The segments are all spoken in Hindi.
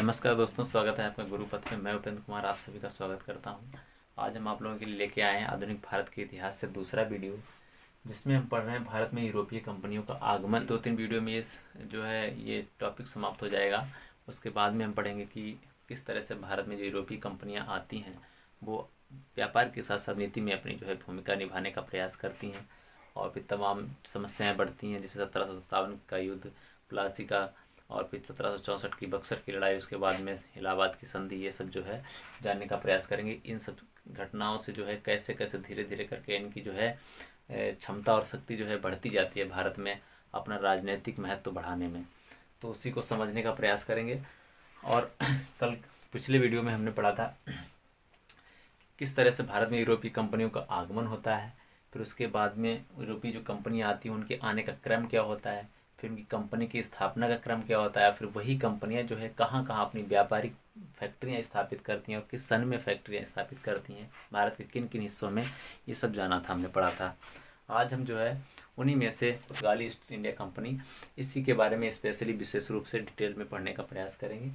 नमस्कार दोस्तों, स्वागत है आपका गुरुपथ में। मैं उपेंद्र कुमार आप सभी का स्वागत करता हूं। आज हम आप लोगों के लिए लेके आए हैं आधुनिक भारत के इतिहास से दूसरा वीडियो, जिसमें हम पढ़ रहे हैं भारत में यूरोपीय कंपनियों का आगमन। 2-3 वीडियो में ये टॉपिक समाप्त हो जाएगा। उसके बाद में हम पढ़ेंगे कि किस तरह से भारत में जो यूरोपीय कंपनियाँ आती हैं वो व्यापार के साथ साथ नीति में अपनी भूमिका निभाने का प्रयास करती हैं और फिर तमाम समस्याएँ बढ़ती हैं, जैसे 1757 का युद्ध, प्लासी का, और फिर 1764 की बक्सर की लड़ाई, उसके बाद में इलाहाबाद की संधि। ये सब जानने का प्रयास करेंगे। इन सब घटनाओं से कैसे कैसे धीरे धीरे करके इनकी क्षमता और शक्ति बढ़ती जाती है भारत में अपना राजनीतिक महत्व बढ़ाने में। तो उसी को समझने का प्रयास करेंगे। और कल पिछले वीडियो में हमने पढ़ा था किस तरह से भारत में यूरोपीय कंपनियों का आगमन होता है, फिर उसके बाद में यूरोपीय जो कंपनियाँ आती हैं उनके आने का क्रम क्या होता है, फिर उनकी कंपनी की स्थापना का क्रम क्या होता है, फिर वही कंपनियां कहाँ कहाँ अपनी व्यापारिक फैक्ट्रियां स्थापित करती हैं और किस सन में फैक्ट्रियां स्थापित करती हैं, भारत के किन किन हिस्सों में, ये सब जाना था, हमने पढ़ा था। आज हम उन्हीं में से पुर्तगाली ईस्ट इंडिया कंपनी, इसी के बारे में स्पेशली विशेष रूप से डिटेल में पढ़ने का प्रयास करेंगे।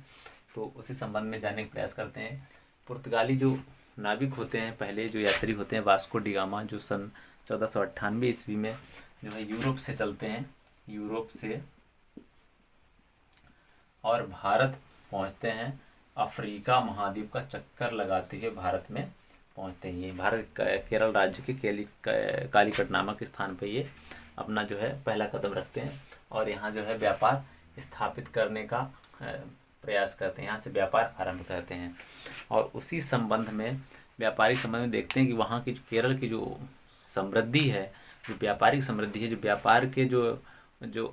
तो उसी संबंध में जानने का प्रयास करते हैं। पुर्तगाली जो नाविक होते हैं, पहले जो यात्री होते हैं, वास्को डी गामा, जो सन 1498 ईस्वी में यूरोप से चलते हैं, यूरोप से, और भारत पहुंचते हैं। अफ्रीका महाद्वीप का चक्कर लगाते हुए भारत में पहुंचते हैं। ये भारत केरल राज्य के कालीकट नामक स्थान पे ये अपना पहला कदम रखते हैं और यहाँ व्यापार स्थापित करने का प्रयास करते हैं। यहाँ से व्यापार आरंभ करते हैं और उसी संबंध में, व्यापारिक संबंध में देखते हैं कि वहाँ की केरल की जो समृद्धि है, जो व्यापारिक समृद्धि है, जो व्यापार के जो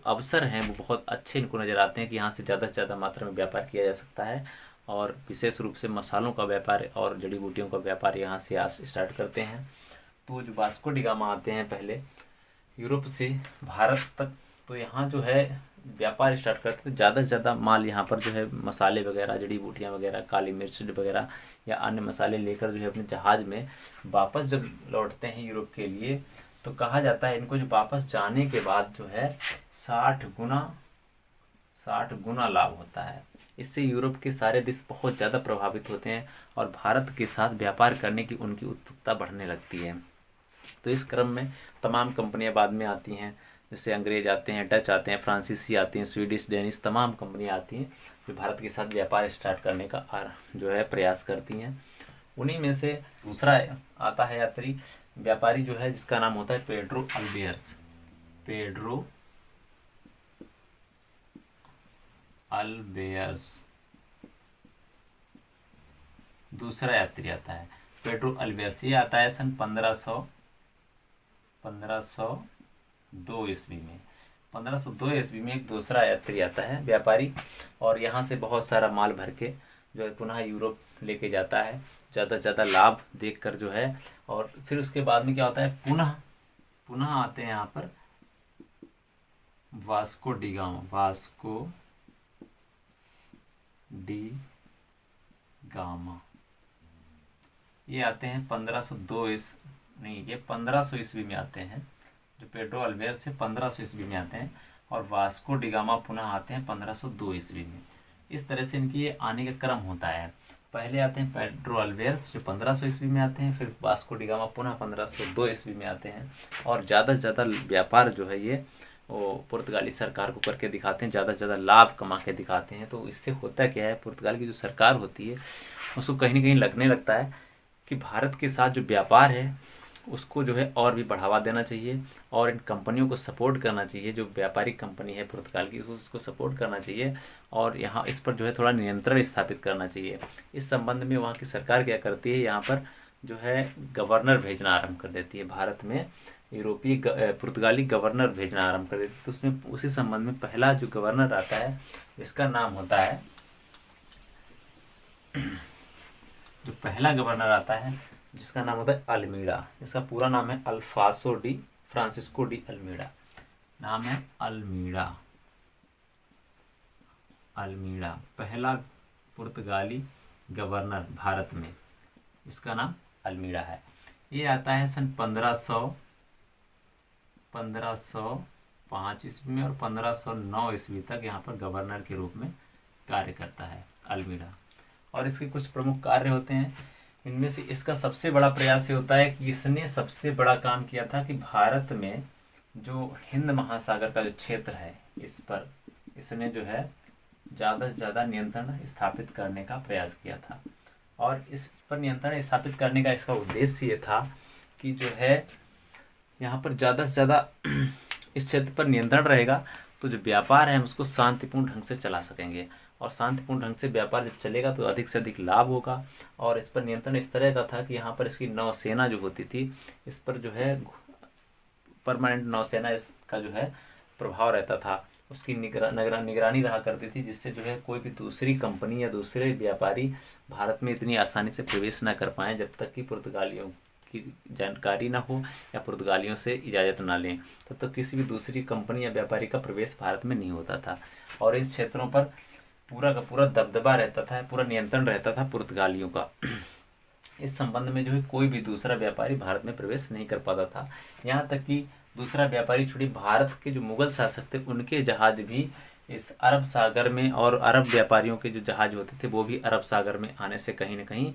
अवसर हैं वो बहुत अच्छे इनको नज़र आते हैं कि यहाँ से ज़्यादा मात्रा में व्यापार किया जा सकता है। और विशेष रूप से मसालों का व्यापार और जड़ी बूटियों का व्यापार यहाँ से आज स्टार्ट करते हैं। तो जो वास्को डी गामा आते हैं पहले यूरोप से भारत तक, तो यहाँ व्यापार स्टार्ट करते हैं। ज़्यादा से ज़्यादा माल यहाँ पर मसाले वगैरह, जड़ी बूटियाँ वगैरह, काली मिर्च वगैरह या अन्य मसाले लेकर अपने जहाज़ में वापस जब लौटते हैं यूरोप के लिए, तो कहा जाता है इनको वापस जाने के बाद 60 गुना लाभ होता है। इससे यूरोप के सारे देश बहुत ज़्यादा प्रभावित होते हैं और भारत के साथ व्यापार करने की उनकी उत्सुकता बढ़ने लगती है। तो इस क्रम में तमाम कंपनियां बाद में आती हैं, जैसे अंग्रेज आते हैं, डच आते हैं, फ्रांसीसी आती हैं, स्वीडिश, डेनिश, तमाम कंपनियां आती हैं जो भारत के साथ व्यापार स्टार्ट करने का प्रयास करती हैं। उन्हीं में से दूसरा आता है यात्री व्यापारी जिसका नाम होता है पेड्रो अल्बेयर्स। दूसरा यात्री आता है पेड्रो अल्बेयर्स। ये आता है सन 1502 ईस्वी में। 1502 ईस्वी में एक दूसरा यात्री आता है व्यापारी, और यहाँ से बहुत सारा माल भर के पुनः यूरोप लेके जाता है, ज़्यादा से ज़्यादा लाभ देखकर और फिर उसके बाद में क्या होता है, पुनः आते हैं यहाँ पर वास्को डी गामा। ये आते हैं 1500 ईस्वी में आते हैं। जो पेड्रो अल्बेयर्स से 1500 ईस्वी में आते हैं और वास्को डी गामा पुनः आते हैं 1502 ईस्वी में। इस तरह से इनकी ये आने का क्रम होता है। पहले आते हैं पेड्रो अल्बेयर्स जो 1500 ईस्वी में आते हैं, फिर वास्को डी गामा पुनः 1502 ईस्वी में आते हैं और ज़्यादा से ज़्यादा व्यापार ये वो पुर्तगाली सरकार को करके दिखाते हैं, ज़्यादा से ज़्यादा लाभ कमा के दिखाते हैं। तो इससे होता क्या है, पुर्तगाल की जो सरकार होती है उसको कहीं ना कहीं लगने लगता है कि भारत के साथ जो व्यापार है उसको और भी बढ़ावा देना चाहिए और इन कंपनियों को सपोर्ट करना चाहिए। जो व्यापारिक कंपनी है पुर्तगाल की उसको सपोर्ट करना चाहिए और यहाँ इस पर थोड़ा नियंत्रण स्थापित करना चाहिए। इस संबंध में वहाँ की सरकार क्या करती है, यहाँ पर गवर्नर भेजना आरंभ कर देती है। भारत में यूरोपीय पुर्तगाली गवर्नर भेजना आरंभ कर देती है। तो उसमें उसी संबंध में पहला जो गवर्नर आता है, इसका नाम होता है, जो पहला गवर्नर आता है जिसका नाम होता है अल्मीड़ा। इसका पूरा नाम है अल्फासो डी फ्रांसिस्को डी अल्मीड़ा। नाम है अल्मीड़ा। पहला पुर्तगाली गवर्नर भारत में, इसका नाम अल्मीड़ा है। ये आता है सन 1505 ईस्वी में और 1509 ईस्वी तक यहाँ पर गवर्नर के रूप में कार्य करता है अल्मीड़ा। और इसके कुछ प्रमुख कार्य होते हैं। इनमें से इसका सबसे बड़ा प्रयास ये होता है कि इसने सबसे बड़ा काम किया था कि भारत में जो हिंद महासागर का जो क्षेत्र है इस पर इसने जो है ज़्यादा से ज़्यादा नियंत्रण स्थापित करने का प्रयास किया था। और इस पर नियंत्रण स्थापित करने का इसका उद्देश्य ये था कि जो है यहाँ पर ज़्यादा से ज़्यादा इस क्षेत्र पर नियंत्रण रहेगा तो जो व्यापार है हम उसको शांतिपूर्ण ढंग से चला सकेंगे। और शांतिपूर्ण ढंग से व्यापार जब चलेगा तो अधिक से अधिक लाभ होगा। और इस पर नियंत्रण इस तरह का था कि यहाँ पर इसकी नौसेना जो होती थी इस पर जो है परमानेंट नौसेना इसका जो है प्रभाव रहता था, उसकी निगरानी रहा करती थी, जिससे जो है कोई भी दूसरी कंपनी या दूसरे व्यापारी भारत में इतनी आसानी से प्रवेश ना कर पाएँ जब तक कि पुर्तगालियों की जानकारी ना हो या पुर्तगालियों से इजाज़त ना लें, तब तक किसी भी दूसरी कंपनी या व्यापारी का प्रवेश भारत में नहीं होता था। और इस क्षेत्रों पर पूरा का पूरा दबदबा रहता था, पूरा नियंत्रण रहता था पुर्तगालियों का। इस संबंध में जो है कोई भी दूसरा व्यापारी भारत में प्रवेश नहीं कर पाता था। यहाँ तक कि दूसरा व्यापारी छोड़ी भारत के जो मुगल शासक थे उनके जहाज भी इस अरब सागर में, और अरब व्यापारियों के जो जहाज होते थे वो भी अरब सागर में आने से कहीं न कहीं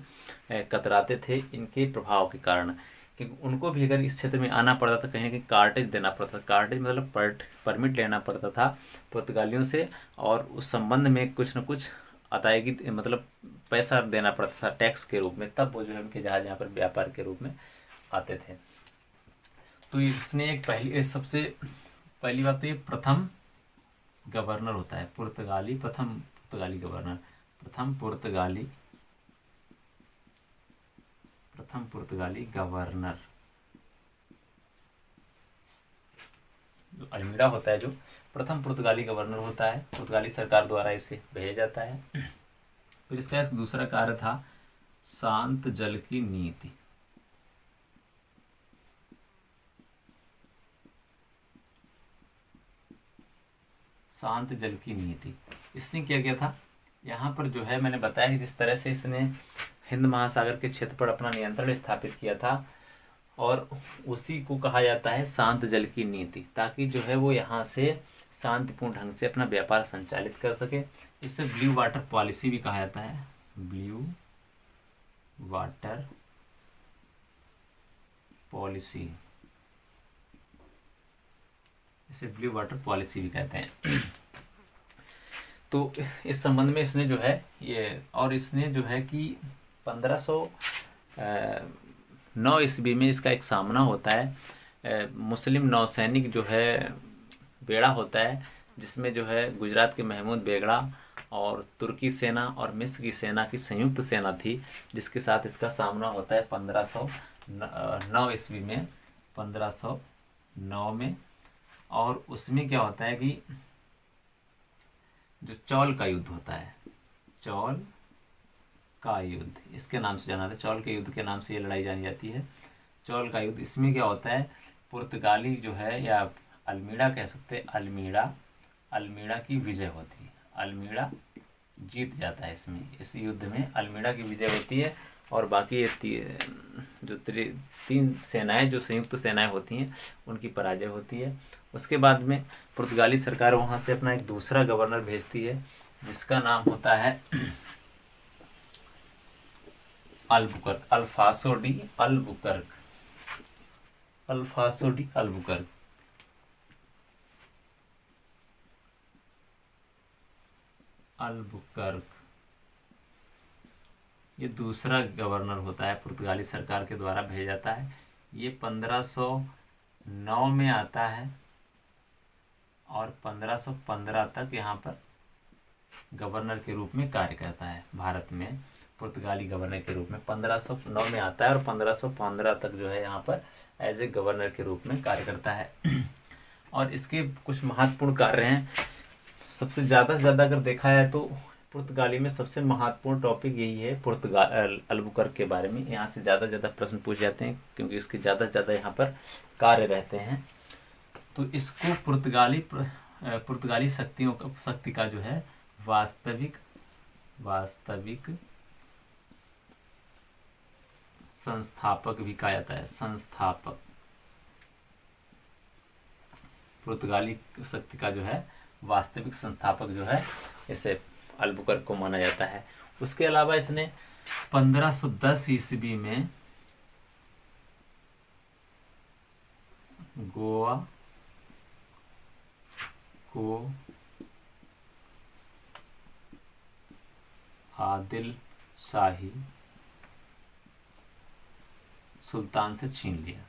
कतराते थे इनके प्रभाव के कारण। क्योंकि उनको भी अगर इस क्षेत्र में आना पड़ता था कहीं न कहीं कार्टेज देना पड़ता था। कार्टेज मतलब परमिट लेना पड़ता था पुर्तगालियों से, और उस संबंध में कुछ न कुछ अदायगी मतलब पैसा देना पड़ता था टैक्स के रूप में, तब वो जो है उनके जहाज यहाँ पर व्यापार के रूप में आते थे। तो इसने एक सबसे पहली बात तो ये प्रथम गवर्नर होता है प्रथम पुर्तगाली गवर्नर, प्रथम पुर्तगाली गवर्नर जो अल्मीड़ा होता है, जो प्रथम पुर्तगाली गवर्नर होता है, पुर्तगाली सरकार द्वारा इसे भेजा जाता है। फिर इसका एक दूसरा कार्य था शांत जल की नीति। शांत जल की नीति इसने क्या किया था, यहाँ पर जो है मैंने बताया कि जिस तरह से इसने हिंद महासागर के क्षेत्र पर अपना नियंत्रण स्थापित किया था, और उसी को कहा जाता है शांत जल की नीति, ताकि जो है वो यहाँ से शांतिपूर्ण ढंग से अपना व्यापार संचालित कर सके। इसे ब्लू वाटर पॉलिसी भी कहा जाता है, ब्लू वाटर पॉलिसी, इसे ब्लू वाटर पॉलिसी भी कहते हैं। तो इस संबंध में इसने जो है ये, और इसने जो है कि 1509 ईस्वी में इसका एक सामना होता है मुस्लिम नौसैनिक जो है बेड़ा होता है, जिसमें जो है गुजरात के महमूद बेगड़ा और तुर्की सेना और मिस्र की सेना की संयुक्त सेना थी, जिसके साथ इसका सामना होता है 1509 ईस्वी में, 1509 में। और उसमें क्या होता है कि जो चौल का युद्ध होता है, चौल का युद्ध इसके नाम से जाना जाता है, चौल के युद्ध के नाम से ये लड़ाई जानी जाती है, चौल का युद्ध। इसमें क्या होता है, पुर्तगाली जो है या अल्मीड़ा कह सकते हैं, अल्मीड़ा की विजय होती है, अल्मीड़ा जीत जाता है इसमें, इस युद्ध में अल्मीड़ा की विजय होती है। और बाकी ये जो तीन सेनाएं जो संयुक्त सेनाएं होती हैं उनकी पराजय होती है। उसके बाद में पुर्तगाली सरकार वहाँ से अपना एक दूसरा गवर्नर भेजती है, जिसका नाम होता है अल्फासो डी अल्बुकर्क। ये दूसरा गवर्नर होता है, पुर्तगाली सरकार के द्वारा भेजा जाता है। ये 1509 में आता है और 1515 तक यहाँ पर गवर्नर के रूप में कार्य करता है भारत में, पुर्तगाली गवर्नर के रूप में 1509 में आता है और 1515 तक जो है यहाँ पर एज ए गवर्नर के रूप में कार्य करता है। और इसके कुछ महत्वपूर्ण कार्य हैं। सबसे ज़्यादा अगर देखा है तो पुर्तगाली में सबसे महत्वपूर्ण टॉपिक यही है अल्बुकर्क के बारे में। यहाँ से ज़्यादा प्रश्न पूछ जाते हैं क्योंकि इसके ज़्यादा से ज़्यादा यहाँ पर कार्य रहते हैं। तो इसको पुर्तगाली शक्ति का जो है वास्तविक संस्थापक भी कहा जाता है। संस्थापक, पुर्तगाली शक्ति का जो है वास्तविक संस्थापक जो है इसे अल्बुकर्क को माना जाता है। उसके अलावा इसने 1510 ईस्वी में गोवा को आदिल शाही सुल्तान से छीन लिया।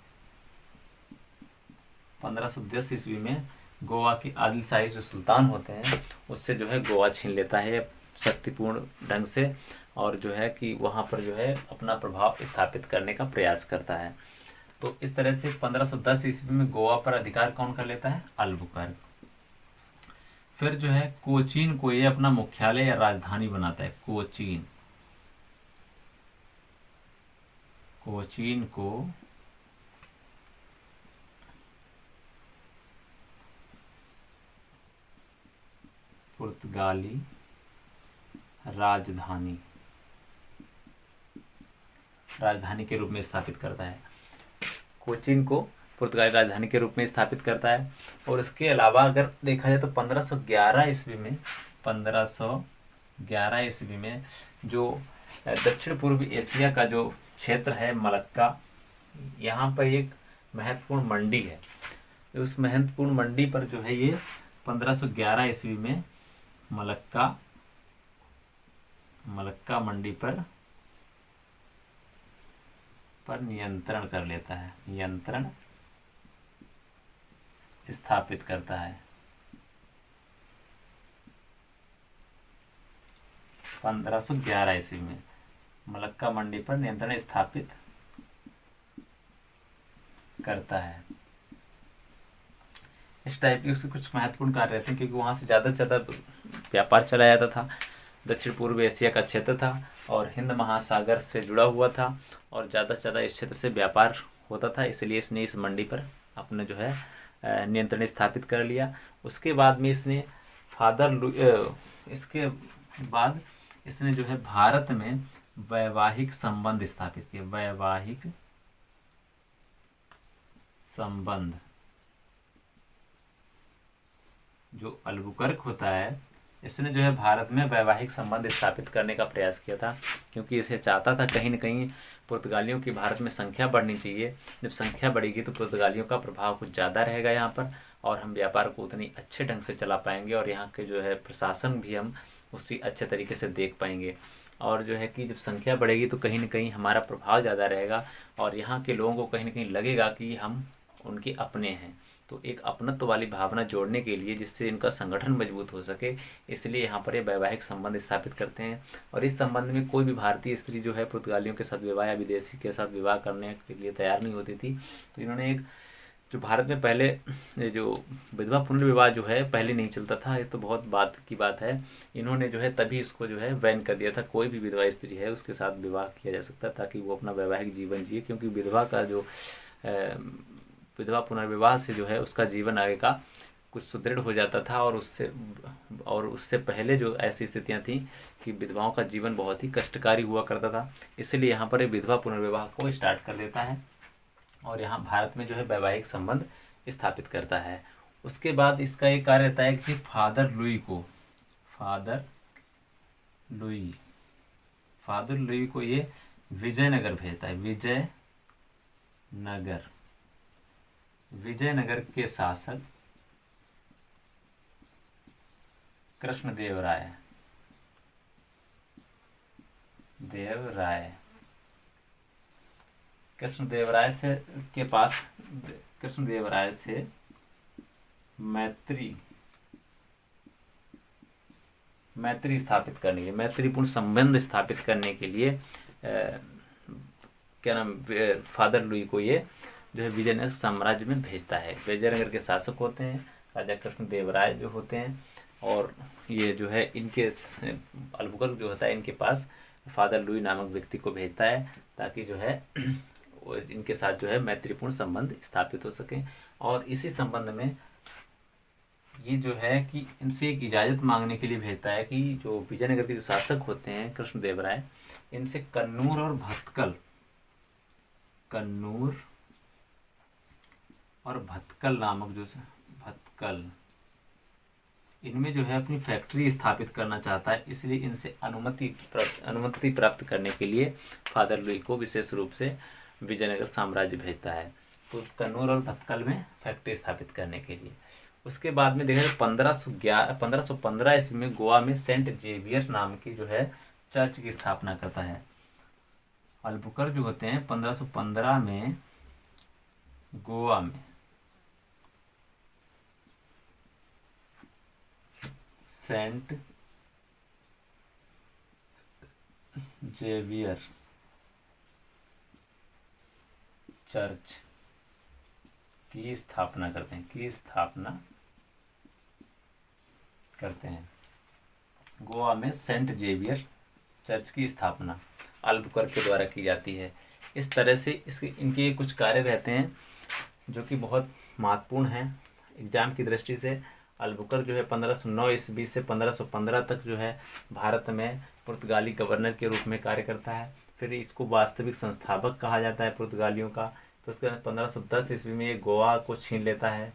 1510 ईस्वी में गोवा के आदिल शाही जो सुल्तान होते हैं उससे जो है गोवा छीन लेता है शक्तिपूर्ण ढंग से, और जो है कि वहाँ पर जो है अपना प्रभाव स्थापित करने का प्रयास करता है। तो इस तरह से 1510 ईस्वी में गोवा पर अधिकार कौन कर लेता है? अल्बुकर्क। फिर जो है कोचीन को ये अपना मुख्यालय या राजधानी बनाता है। कोचीन को पुर्तगाली राजधानी के रूप में स्थापित करता है। कोचीन को पुर्तगाली राजधानी के रूप में स्थापित करता है। और इसके अलावा अगर देखा जाए तो 1511 ईस्वी में जो दक्षिण पूर्व एशिया का जो क्षेत्र है मलक्का, यहाँ पर एक महत्वपूर्ण मंडी है। उस महत्वपूर्ण मंडी पर जो है ये 1511 ईस्वी में मलक्का मंडी पर नियंत्रण कर लेता है, नियंत्रण स्थापित करता है। 1511 ईस्वी में मलक्का मंडी पर नियंत्रण स्थापित करता है। इस टाइप की उसके कुछ महत्वपूर्ण कार्य रहते हैं, क्योंकि वहाँ से ज़्यादा से ज़्यादा व्यापार चला जाता था। दक्षिण पूर्व एशिया का क्षेत्र था और हिंद महासागर से जुड़ा हुआ था और ज़्यादा से ज़्यादा इस क्षेत्र से व्यापार होता था, इसलिए इसने इस मंडी पर अपने जो है नियंत्रण स्थापित कर लिया। उसके बाद में इसने जो है भारत में वैवाहिक संबंध स्थापित किए। वैवाहिक संबंध जो अल्बुकर्क होता है, इसने जो है भारत में वैवाहिक संबंध स्थापित करने का प्रयास किया था, क्योंकि इसे चाहता था कहीं न कहीं पुर्तगालियों की भारत में संख्या बढ़नी चाहिए। जब संख्या बढ़ेगी तो पुर्तगालियों का प्रभाव कुछ ज़्यादा रहेगा यहाँ पर, और हम व्यापार को उतनी अच्छे ढंग से चला पाएंगे और यहाँ के जो है प्रशासन भी हम उसी अच्छे तरीके से देख पाएंगे। और जो है कि जब संख्या बढ़ेगी तो कहीं न कहीं हमारा प्रभाव ज़्यादा रहेगा और यहाँ के लोगों को कहीं न कहीं लगेगा कि हम उनके अपने हैं। तो एक अपनत्व वाली भावना जोड़ने के लिए, जिससे इनका संगठन मजबूत हो सके, इसलिए यहाँ पर ये वैवाहिक संबंध स्थापित करते हैं। और इस संबंध में कोई भी भारतीय स्त्री जो है पुर्तगालियों के साथ विवाह या विदेशी के साथ विवाह करने के लिए तैयार नहीं होती थी। तो इन्होंने एक जो भारत में पहले जो विधवा पुनर्विवाह जो है पहले नहीं चलता था, ये तो बहुत बात की बात है, इन्होंने जो है तभी इसको जो है बैन कर दिया था। कोई भी विधवा स्त्री है उसके साथ विवाह किया जा सकता ताकि वो अपना वैवाहिक जीवन जिए, क्योंकि विधवा का जो विधवा पुनर्विवाह से जो है उसका जीवन आगे का कुछ सुदृढ़ हो जाता था। और उससे पहले जो ऐसी स्थितियां थी कि विधवाओं का जीवन बहुत ही कष्टकारी हुआ करता था, इसलिए यहाँ पर विधवा पुनर्विवाह को स्टार्ट कर देता है और यहाँ भारत में जो है वैवाहिक संबंध स्थापित करता है। उसके बाद इसका एक कार्य रहता है कि फादर लुई को ये विजयनगर भेजता है। विजयनगर के शासक कृष्णदेवराय से मैत्री स्थापित करने के, मैत्रीपूर्ण संबंध स्थापित करने के लिए फादर लुई को ये जो है विजयनगर साम्राज्य में भेजता है। विजयनगर के शासक होते हैं राजा कृष्णदेवराय जो होते हैं, और ये जो है इनके अल्बुकर्क जो होता है इनके पास फादर लुई नामक व्यक्ति को भेजता है ताकि जो है इनके साथ जो है मैत्रीपूर्ण संबंध स्थापित हो सके। और इसी संबंध में ये जो है कि इनसे एक इजाज़त मांगने के लिए भेजता है कि जो विजयनगर के जो शासक होते हैं कृष्णदेवराय, इनसे कन्नूर और भटकल नामक जो भटकल इनमें जो है अपनी फैक्ट्री स्थापित करना चाहता है, इसलिए इनसे अनुमति प्राप्त करने के लिए फादर लुई को विशेष रूप से विजयनगर साम्राज्य भेजता है, तो कन्नूर और भटकल में फैक्ट्री स्थापित करने के लिए। उसके बाद में देखा जाए 1515 ईस्वी में गोवा में सेंट जेवियर नाम की जो है चर्च की स्थापना करता है। अल्बुकर्क जो होते हैं 1515 में गोवा में सेंट जेवियर चर्च की स्थापना करते हैं गोवा में सेंट जेवियर चर्च की स्थापना अल्बुकर्क के द्वारा की जाती है। इस तरह से इनके कुछ कार्य रहते हैं जो कि बहुत महत्वपूर्ण हैं एग्जाम की दृष्टि से। अल्बुकर्क जो है 1509 ईस्वी से 1515 तक जो है भारत में पुर्तगाली गवर्नर के रूप में कार्य करता है। फिर इसको वास्तविक संस्थापक कहा जाता है पुर्तगालियों का। तो उसके बाद 1510 ईस्वी में ये गोवा को छीन लेता है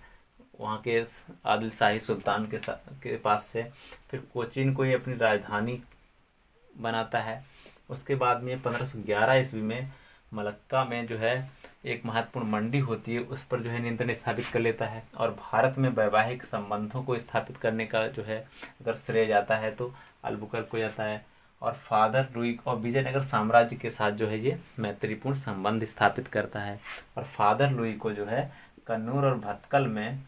वहाँ के आदिल शाही सुल्तान के पास से। फिर कोचीन को ये अपनी राजधानी बनाता है। उसके बाद में 1511 ईस्वी में मलक्का में जो है एक महत्वपूर्ण मंडी होती है, उस पर जो है नियंत्रण स्थापित कर लेता है। और भारत में वैवाहिक संबंधों को स्थापित करने का जो है अगर श्रेय जाता है तो अल्बुकर्क को जाता है। और फादर लुई और विजयनगर साम्राज्य के साथ जो है ये मैत्रीपूर्ण संबंध स्थापित करता है। और फादर लुई को जो है कन्नूर और भटकल में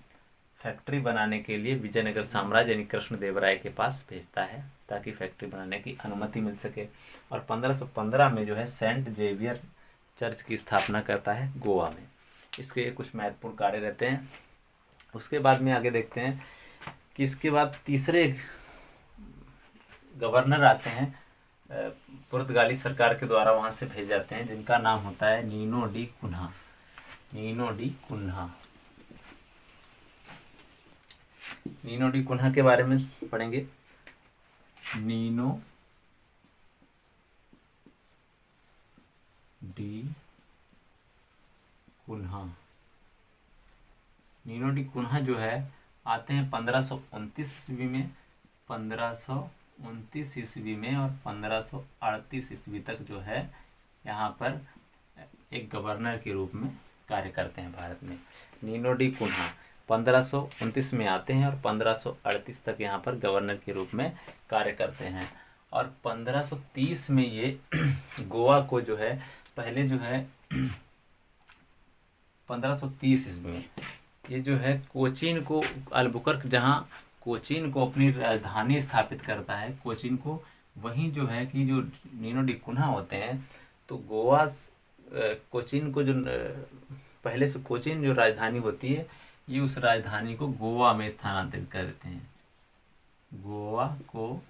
फैक्ट्री बनाने के लिए विजयनगर साम्राज्य यानी कृष्णदेवराय के पास भेजता है ताकि फैक्ट्री बनाने की अनुमति मिल सके। और 1515 में जो है सेंट जेवियर चर्च की स्थापना करता है गोवा में। इसके कुछ महत्वपूर्ण कार्य रहते हैं। उसके बाद में आगे देखते हैं कि इसके बाद तीसरे गवर्नर आते हैं पुर्तगाली सरकार के द्वारा वहाँ से भेजे जाते हैं, जिनका नाम होता है Nino da Cunha. Nino da Cunha के बारे में पढ़ेंगे। नीनो डी कुन्हा जो है आते हैं 1529 ईस्वी में, 1529 ईस्वी में और 1538 ईस्वी तक जो है यहाँ पर एक गवर्नर के रूप में कार्य करते हैं भारत में। नीनो डी कुन्हा 1529 में आते हैं और 1538 तक यहाँ पर गवर्नर के रूप में कार्य करते हैं। और 1530 में ये गोवा को जो है पहले जो है 1530 ईस्वी में ये जो है कोचीन को अल्बुकर्क जहाँ कोचीन को अपनी राजधानी स्थापित करता है, कोचीन को वहीं जो है कि जो नीनो डी कुन्हा होते हैं तो गोवा कोचीन को जो पहले से कोचीन जो राजधानी होती है ये उस राजधानी को गोवा में स्थानांतरित कर देते हैं। गोवा को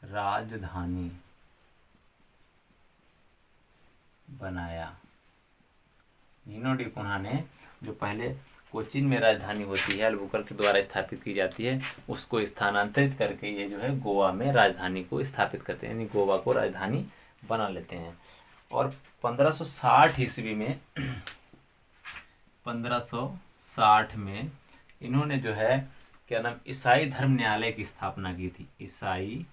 राजधानी बनाया। नीनो डी कुन्हा ने जो पहले कोचीन में राजधानी होती है अल्बुकर्क के द्वारा स्थापित की जाती है उसको स्थानांतरित करके ये जो है गोवा में राजधानी को स्थापित करते हैं, यानी गोवा को राजधानी बना लेते हैं। और 1560 ईस्वी में 1560 में इन्होंने जो है क्या नाम ईसाई धर्म न्यायालय की स्थापना की थी। ईसाई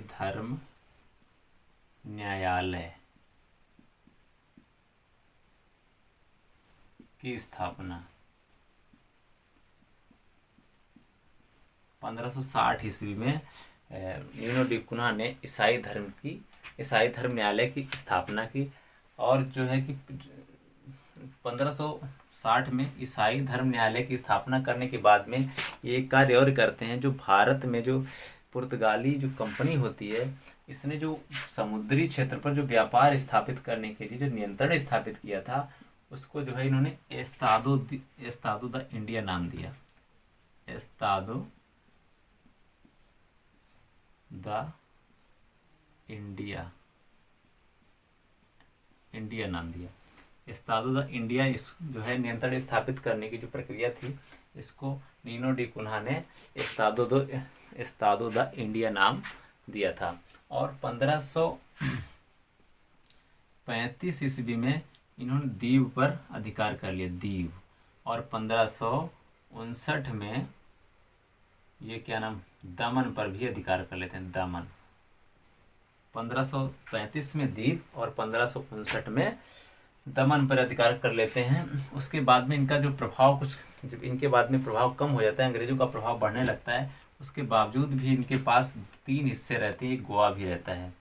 धर्म न्यायालय की स्थापना 1560 ईस्वी में नीनो डी कुन्हा ने ईसाई धर्म न्यायालय की स्थापना की। और जो है कि 1560 में ईसाई धर्म न्यायालय की स्थापना करने के बाद में ये कार्य और करते हैं, जो भारत में जो पुर्तगाली जो कंपनी होती है इसने जो समुद्री क्षेत्र पर जो व्यापार स्थापित करने के लिए जो नियंत्रण स्थापित किया था उसको जो है इन्होंने एस्तादो द इंडिया नाम दिया। एस्तादो द इंडिया नाम दिया। एस्तादो द इंडिया इस जो है नियंत्रण स्थापित करने की जो प्रक्रिया थी इसको नीनो डी कुन्हा ने एस्तादो द इंडिया नाम दिया था। और 1535 ईस्वी में इन्होंने दीव पर अधिकार कर लिया। और 1559 में ये क्या नाम, दमन पर भी अधिकार कर लेते हैं, दमन। 1535 में द्वीप और 1559 में दमन पर अधिकार कर लेते हैं। उसके बाद में इनका जो प्रभाव कुछ, जब इनके बाद में प्रभाव कम हो जाता है, अंग्रेजों का प्रभाव बढ़ने लगता है, उसके बावजूद भी इनके पास 3 हिस्से रहते हैं, गोवा भी रहता है।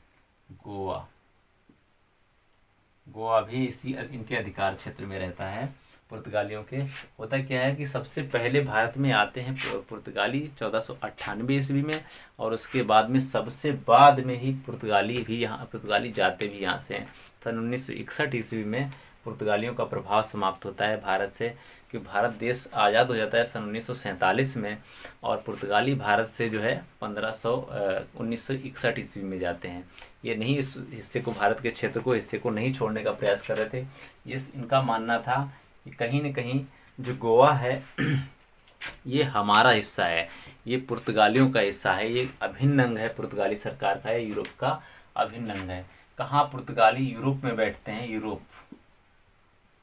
गोवा भी इसी इनके अधिकार क्षेत्र में रहता है पुर्तगालियों के। होता क्या है कि सबसे पहले भारत में आते हैं पुर्तगाली 1498 ईस्वी में, और उसके बाद में सबसे बाद में ही पुर्तगाली जाते भी यहाँ से हैं। सन 1961 ईस्वी में पुर्तगालियों का प्रभाव समाप्त होता है भारत से, कि भारत देश आज़ाद हो जाता है सन 1947 में, और पुर्तगाली भारत से जो है 1961 ईस्वी में जाते हैं। ये नहीं इस हिस्से को, भारत के क्षेत्र को, हिस्से को नहीं छोड़ने का प्रयास कर रहे थे। ये इनका मानना था कि कहीं न कहीं जो गोवा है ये हमारा हिस्सा है, ये पुर्तगालियों का हिस्सा है, ये अभिन्न अंग है पुर्तगाली सरकार का, है यूरोप का अभिन्न अंग है। कहाँ पुर्तगाली यूरोप में बैठते हैं, यूरोप,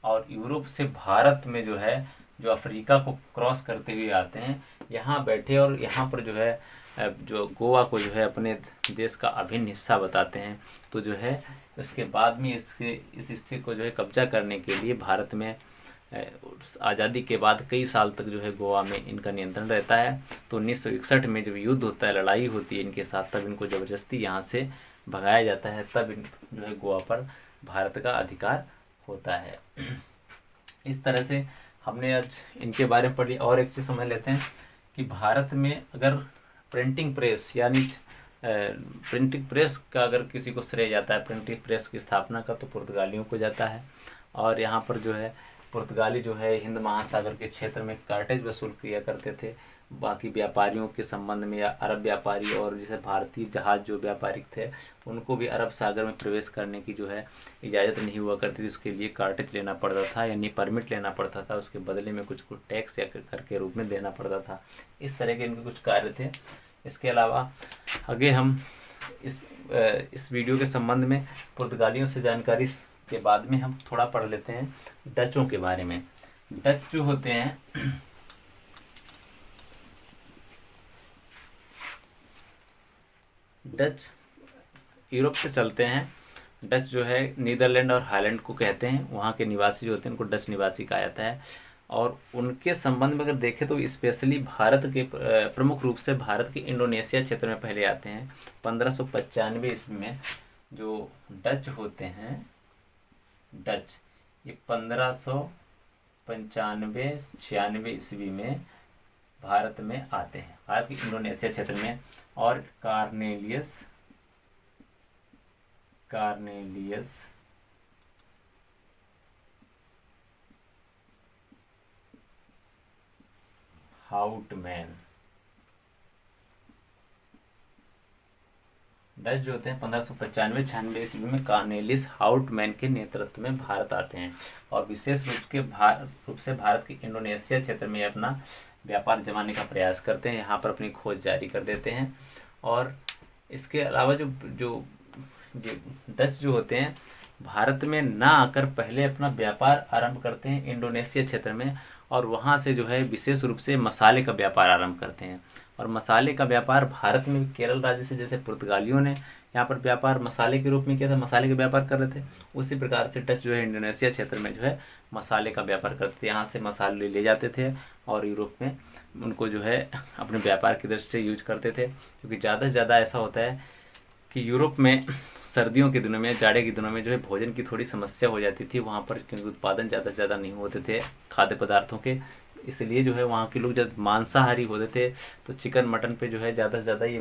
और यूरोप से भारत में जो है, जो अफ्रीका को क्रॉस करते हुए आते हैं, यहाँ बैठे, और यहाँ पर जो है जो गोवा को जो है अपने देश का अभिन्न हिस्सा बताते हैं। तो जो है उसके बाद में इस हिस्से को जो है कब्जा करने के लिए भारत में आज़ादी के बाद कई साल तक जो है गोवा में इनका नियंत्रण रहता है। तो 1961 में जब युद्ध होता है, लड़ाई होती है इनके साथ, तब इनको ज़बरदस्ती यहाँ से भगाया जाता है, तब जो है गोवा पर भारत का अधिकार होता है। इस तरह से हमने आज इनके बारे में पढ़ लिया। और एक चीज़ समझ लेते हैं कि भारत में अगर प्रिंटिंग प्रेस, यानी प्रिंटिंग प्रेस का अगर किसी को श्रेय जाता है, प्रिंटिंग प्रेस की स्थापना का, तो पुर्तगालियों को जाता है। और यहाँ पर जो है पुर्तगाली जो है हिंद महासागर के क्षेत्र में कार्टेज वसूल किया करते थे बाकी व्यापारियों के संबंध में, या अरब व्यापारी और जैसे भारतीय जहाज़ जो व्यापारिक थे, उनको भी अरब सागर में प्रवेश करने की जो है इजाज़त नहीं हुआ करती थी। उसके लिए कार्टेज लेना पड़ता था, यानी परमिट लेना पड़ता था, उसके बदले में कुछ टैक्स या कर के रूप में देना पड़ता था। इस तरह के इनके कुछ कार्य थे। इसके अलावा आगे हम इस वीडियो के संबंध में पुर्तगालियों से जानकारी के बाद में हम थोड़ा पढ़ लेते हैं डचों के बारे में। डच जो होते हैं, डच यूरोप से चलते हैं। डच जो है नीदरलैंड और हालैंड को कहते हैं, वहाँ के निवासी जो होते हैं उनको डच निवासी कहा जाता है। और उनके संबंध में अगर देखें तो स्पेशली भारत के प्रमुख रूप से भारत के इंडोनेशिया क्षेत्र में पहले आते हैं। 1595 ईस्वी में जो डच होते हैं, डच, ये 1595-96 ईस्वी में भारत में आते हैं, भारत के इंडोनेशिया क्षेत्र में। और कार्नेलियस हाउटमैन, डच जो होते हैं 1595-96 ईस्वी में कार्नेलियस हाउटमैन के नेतृत्व में भारत आते हैं, और विशेष रूप से भारत के इंडोनेशिया क्षेत्र में अपना व्यापार जमाने का प्रयास करते हैं, यहाँ पर अपनी खोज जारी कर देते हैं। और इसके अलावा जो डच जो होते हैं भारत में ना आकर पहले अपना व्यापार आरंभ करते हैं इंडोनेशिया क्षेत्र में, और वहाँ से जो है विशेष रूप से मसाले का व्यापार आरंभ करते हैं। और मसाले का व्यापार भारत में केरल राज्य से, जैसे पुर्तगालियों ने यहाँ पर व्यापार मसाले के रूप में किया था, मसाले का व्यापार कर रहे थे, उसी प्रकार से डच जो है इंडोनेशिया क्षेत्र में जो है मसाले का व्यापार करते थे। यहाँ से मसाले ले जाते थे और यूरोप में उनको जो है अपने व्यापार की दृष्टि से यूज करते थे। क्योंकि ज़्यादा से ज़्यादा ऐसा होता है कि यूरोप में सर्दियों के दिनों में, जाड़े के दिनों में जो है भोजन की थोड़ी समस्या हो जाती थी वहाँ पर, क्योंकि उत्पादन ज़्यादा से ज़्यादा नहीं होते थे खाद्य पदार्थों के। इसलिए जो है वहाँ के लोग जब मांसाहारी होते थे तो चिकन मटन पे जो है ज़्यादा से ज़्यादा ये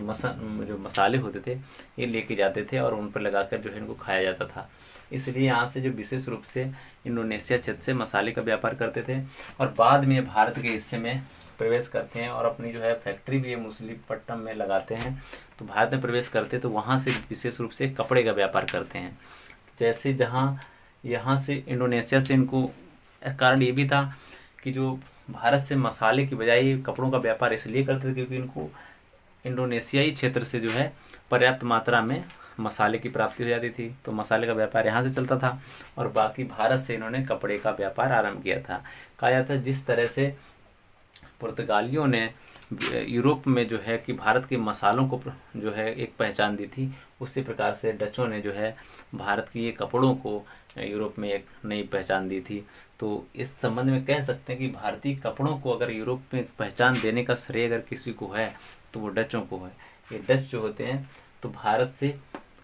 जो मसाले होते थे ये लेके जाते थे और उन पर लगाकर जो है इनको खाया जाता था। इसलिए यहाँ से जो विशेष रूप से इंडोनेशिया क्षेत्र से मसाले का व्यापार करते थे, और बाद में भारत के हिस्से में प्रवेश करते हैं और अपनी जो है फैक्ट्री भी मछलीपट्टनम में लगाते हैं। तो भारत में प्रवेश करते तो वहाँ से विशेष रूप से कपड़े का व्यापार करते हैं। जैसे यहाँ से इंडोनेशिया से इनको कारण ये भी था कि जो भारत से मसाले की बजाय कपड़ों का व्यापार इसलिए करते थे क्योंकि इनको इंडोनेशियाई क्षेत्र से जो है पर्याप्त मात्रा में मसाले की प्राप्ति हो जाती थी, तो मसाले का व्यापार यहाँ से चलता था और बाकी भारत से इन्होंने कपड़े का व्यापार आरंभ किया था। कहा जाता है जिस तरह से पुर्तगालियों ने यूरोप में जो है कि भारत के मसालों को जो है एक पहचान दी थी, उसी प्रकार से डचों ने जो है भारत की ये कपड़ों को यूरोप में एक नई पहचान दी थी। तो इस संबंध में कह सकते हैं कि भारतीय कपड़ों को अगर यूरोप में पहचान देने का श्रेय अगर किसी को है तो वो डचों को है। ये डच जो होते हैं तो भारत से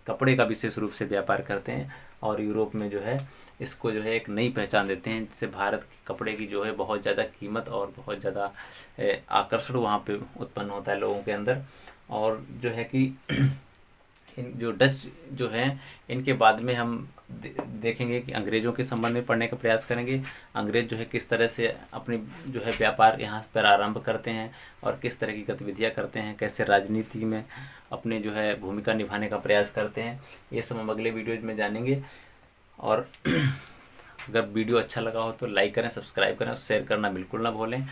कपड़े का विशेष रूप से व्यापार करते हैं और यूरोप में जो है इसको जो है एक नई पहचान देते हैं, जिससे भारत के कपड़े की जो है बहुत ज़्यादा कीमत और बहुत ज़्यादा आकर्षण वहाँ पे उत्पन्न होता है लोगों के अंदर। और जो है कि इन जो डच जो हैं इनके बाद में हम देखेंगे कि अंग्रेज़ों के संबंध में पढ़ने का प्रयास करेंगे। अंग्रेज़ जो है किस तरह से अपनी जो है व्यापार यहाँ पर आरंभ करते हैं और किस तरह की गतिविधियाँ करते हैं, कैसे राजनीति में अपने जो है भूमिका निभाने का प्रयास करते हैं, ये सब हम अगले वीडियोज़ में जानेंगे। और अगर वीडियो अच्छा लगा हो तो लाइक करें, सब्सक्राइब करें और शेयर करना बिल्कुल ना भूलें।